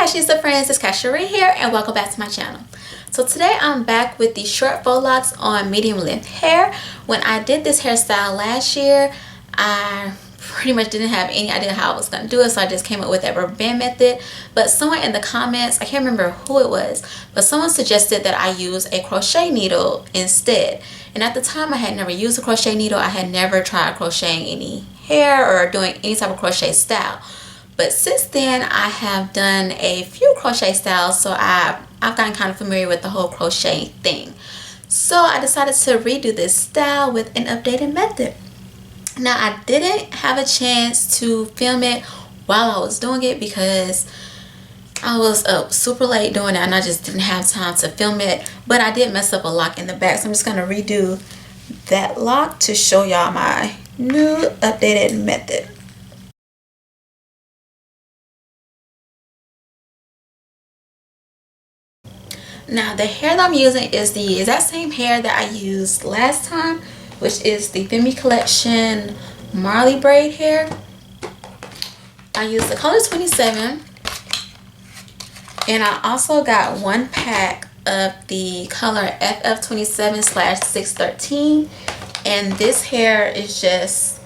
Cashanista Friends, it's Cashanista here and welcome back to my channel. So today I'm back with the short faux locks on medium length hair. When I did this hairstyle last year, I pretty much didn't have any idea how I was going to do it, so I just came up with that rubber band method. But someone in the comments, I can't remember who it was, but someone suggested that I use a crochet needle instead. And at the time I had never used a crochet needle. I had never tried crocheting any hair or doing any type of crochet style. But since then I have done a few crochet styles, so I've gotten kind of familiar with the whole crochet thing. So I decided to redo this style with an updated method. Now I didn't have a chance to film it while I was doing it because I was up super late doing it and I just didn't have time to film it. But I did mess up a lock in the back, so I'm just going to redo that lock to show y'all my new updated method. Now the hair that I'm using is the exact same hair that I used last time, which is the Femi Collection Marley braid hair. I used the color 27, and I also got one pack of the color FF27/613, and this hair is just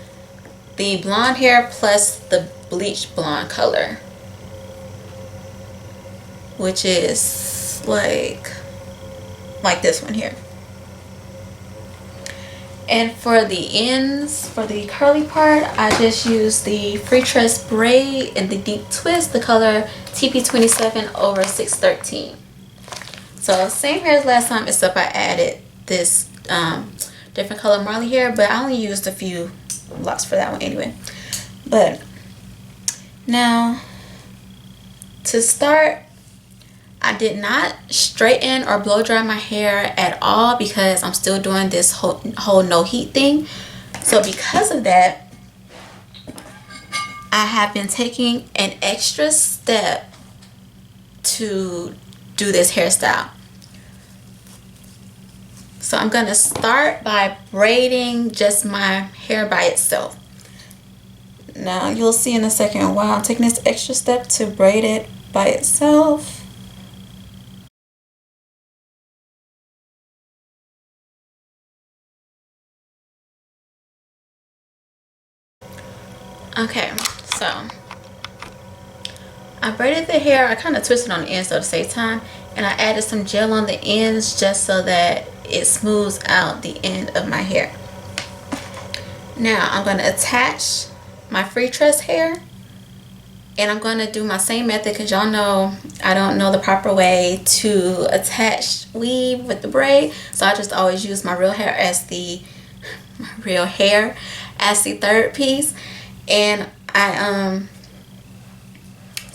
the blonde hair plus the bleach blonde color, which is like this one here. And for the ends, for the curly part, I just used the Freetress braid in the deep twist, the color TP27/613. So same hair as last time, except I added this different color Marley hair, but I only used a few locks for that one anyway. But now to start, I did not straighten or blow dry my hair at all because I'm still doing this whole no heat thing. So because of that, I have been taking an extra step to do this hairstyle. So I'm going to start by braiding just my hair by itself. Now you'll see in a second why I'm taking this extra step to braid it by itself. Okay, so I braided the hair. I kind of twisted on the ends at the same time, and I added some gel on the ends just so that it smooths out the end of my hair. Now I'm going to attach my Freetress hair, and I'm going to do my same method because y'all know I don't know the proper way to attach weave with the braid, so I just always use my real hair as the third piece. And so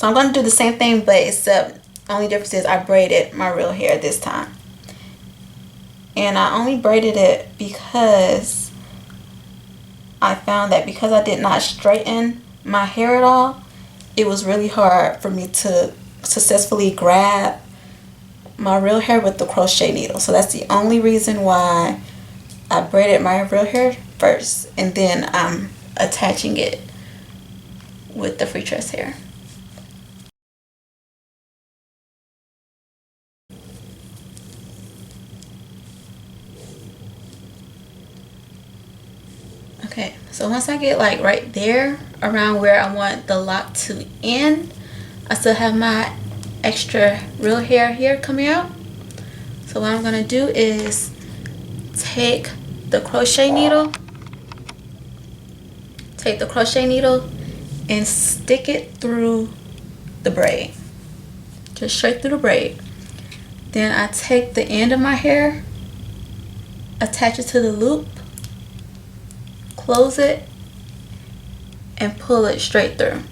I'm going to do the same thing, but except only difference is I braided my real hair this time. And I only braided it because I found that because I did not straighten my hair at all, it was really hard for me to successfully grab my real hair with the crochet needle. So that's the only reason why I braided my real hair first, and then I'm attaching it with the Freetress hair. Okay, so once I get like right there around where I want the lock to end, I still have my extra real hair here coming out. So what I'm going to do is take the crochet needle and stick it through the braid, just straight through the braid. Then I take the end of my hair, attach it to the loop, close it, and pull it straight through.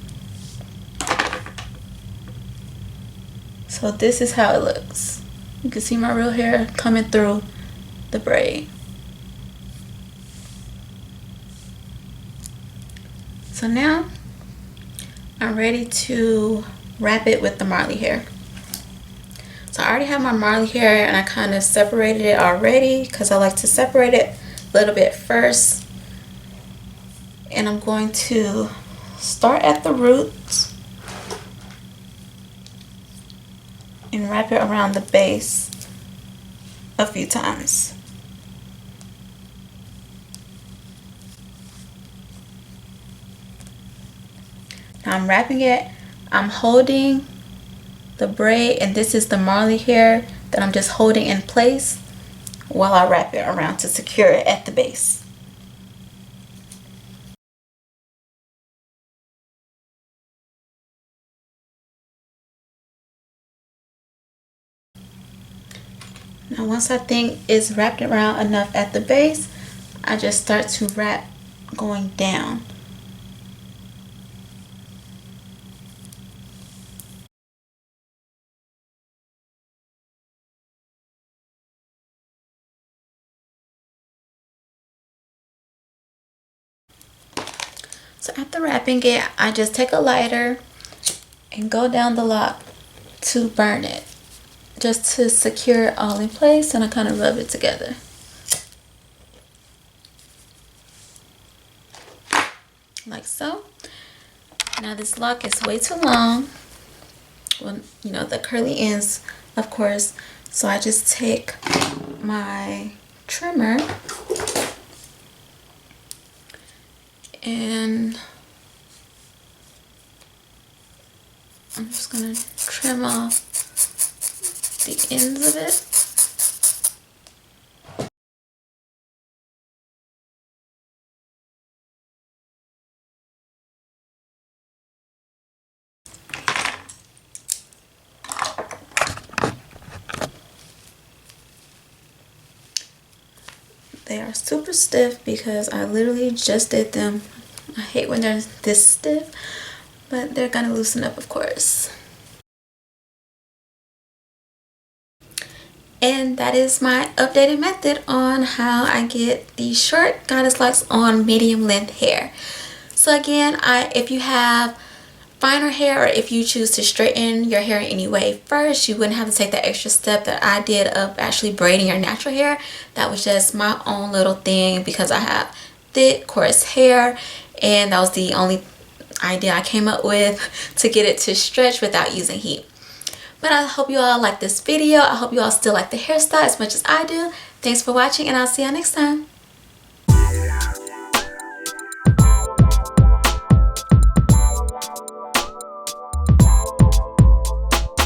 So this is how it looks. You can see my real hair coming through the braid. So now I'm ready to wrap it with the Marley hair. So I already have my Marley hair, and I kind of separated it already because I like to separate it a little bit first. And I'm going to start at the roots and wrap it around the base a few times. Now I'm wrapping it. I'm holding the braid, and this is the Marley hair that I'm just holding in place while I wrap it around to secure it at the base. Now once I think it's wrapped around enough at the base, I just start to wrap going down. So after wrapping it, I just take a lighter and go down the lock to burn it, just to secure it all in place, and I kind of rub it together. Like so. Now this lock is way too long. Well, you know, the curly ends, of course. So I just take my trimmer and I'm just gonna trim off the ends of it. They are super stiff because I literally just did them. I hate when they're this stiff, but they're gonna loosen up, of course. And that is my updated method on how I get these short goddess locks on medium length hair. So again, if you have finer hair, or if you choose to straighten your hair anyway first, you wouldn't have to take the extra step that I did of actually braiding your natural hair. That was just my own little thing because I have thick, coarse hair, and that was the only idea I came up with to get it to stretch without using heat. But I hope you all like this video. I hope you all still like the hairstyle as much as I do. Thanks for watching, and I'll see you next time.